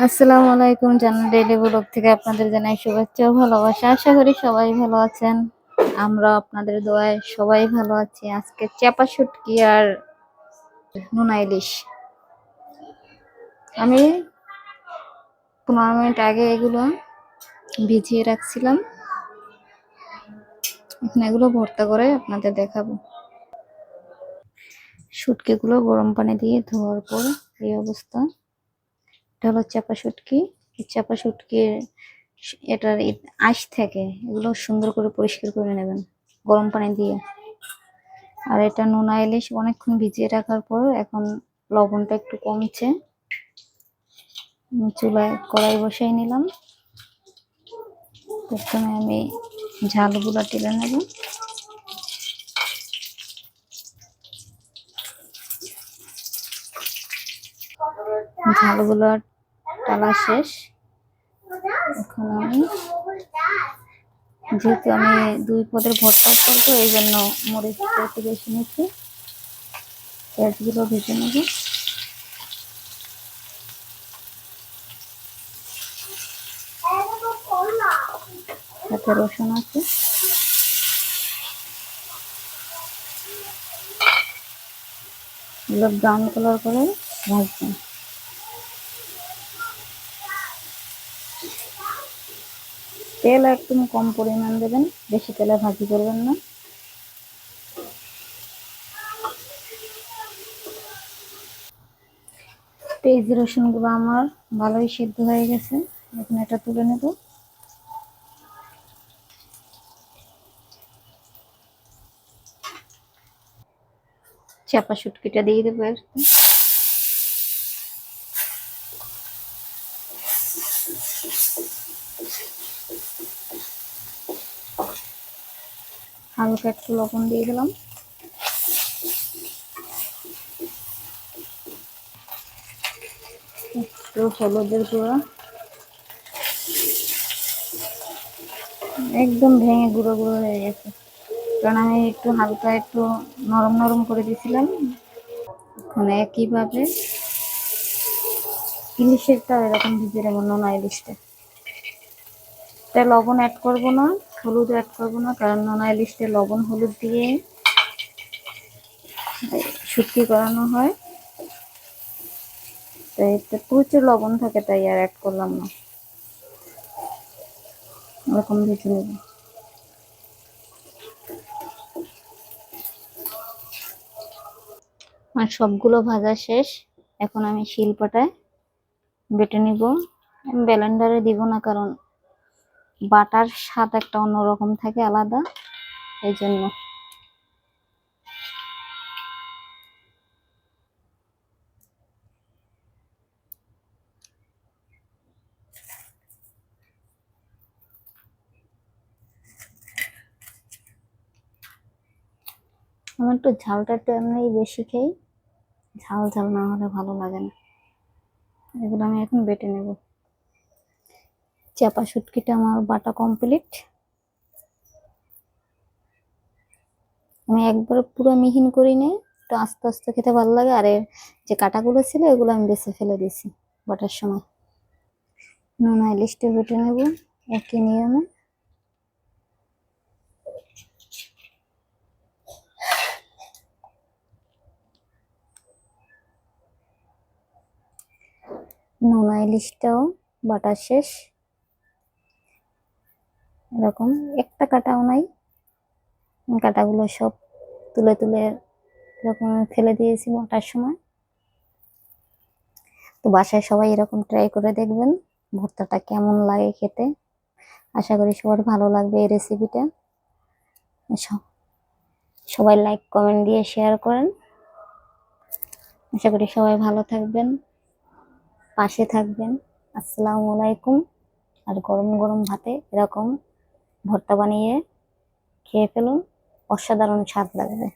আসসালামু আলাইকুম, জান্নাত ডেইলি ব্লগ থেকে আপনাদের জানাই শুভেচ্ছা ও ভালোবাসা। আশা করি সবাই ভালো আছেন। আমরা আপনাদের দোয়ায় সবাই ভালো আছি। আজকে চাপা শুটকি আর নোনা ইলিশ। আমি 15 মিনিট আগে এগুলো ভিজিয়ে রাখছিলাম। এখন এগুলো ভর্তা করে আপনাদের দেখাবো। শুটকিগুলো গরম পানি দিয়ে ধোয়ার পর এই অবস্থা। এটা হলো চাপা শুটকি। এই চাপা শুটকির এটার আঁশ থেকে এগুলো সুন্দর করে পরিষ্কার করে নেবেন গরম পানি দিয়ে। আর এটা নোনা ইলিশ অনেকক্ষণ ভিজিয়ে রাখার পর এখন লবণটা একটু কমছে। চুলায় কড়াই বসাই নিলাম। প্রথমে আমি ঝালগুলো টেলে নেব। ঝালগুলো টালা শেষ। এখন আমি যেহেতু আমি 2 পদের ভর্তা করবো এই জন্য মরিচটা একটু বেশি নিচ্ছি। পেঁয়াজগুলো ভেজে নেব। সাথে রসুন আছে। এগুলো ব্রাউন কালার করে ভাজবেন। তেল একদম কম পরিমাণ দেবেন, বেশি তেলে ভাজি করবেন না। পেঁয়াজ রসুনগুলো আমার ভালোই সিদ্ধ হয়ে গেছে। এখন এটা তুলে নেব। চাপা শুটকিটা দিয়ে দেবো। হালকা একটু লবণ দিয়ে দিলাম। একটু হলুদের গুঁড়া, একদম ভেঙে গুঁড়ো গুঁড়ো হয়ে গেছে, কারণ আমি একটু হালকা একটু নরম নরম করে দিয়েছিলাম। এখন একইভাবে ইলিশেরটা এরকম ভিজে নেব। নোনা ইলিশটা এটা লবণ অ্যাড করবো না, হলুদ অ্যাড করবো না, কারণ নোনা ইলিশটা লবণ হলুদ দিয়ে শুটকি করানো হয়। তাই এতে প্রচুর লবণ থাকে, তাই আর অ্যাড করলাম না। ওরকম ভেজে নেব। আর সবগুলো ভাজা শেষ। এখন আমি শিলপাটায় বেটে নিব। আমি ব্লেন্ডারে দিব না, কারণ বাটার স্বাদ একটা অন্যরকম থাকে, আলাদা, এই জন্য। আমার একটু ঝালটা একটু এমনি বেশি খাই, ঝাল ঝাল না হলে ভালো লাগে না। এগুলো আমি এখন বেটে নেব। চাপা শুটকিটা আমার বাটা কমপ্লিট। আমি একবার পুরো মিহিন করি নি, একটু আস্তে আস্তে খেতে ভালো লাগে। আর এর যে কাঁটাগুলো ছিল এগুলো আমি বেছে ফেলে দিয়েছি বাটার সময়। নোনা ইলিশটা বেটে নেব একই নিয়মে। নোনা ইলিশটাও বাটা শেষ। এরকম একটা কাটাও নাই, কাটাগুলো সব তুলে তুলে এরকম ফেলে দিয়েছি বাটার সময়। তো বাসায় সবাই এরকম ট্রাই করে দেখবেন ভর্তাটা কেমন লাগে খেতে। আশা করি সবার ভালো লাগবে এই রেসিপিটা। সবাই লাইক কমেন্ট দিয়ে শেয়ার করেন। আশা করি সবাই ভালো থাকবেন, পাশে থাকবেন। আসসালামু আলাইকুম। আর গরম গরম ভাতে এরকম ভর্তা বানিয়ে খেয়ে ফেলুন, অসাধারণ স্বাদ লাগবে।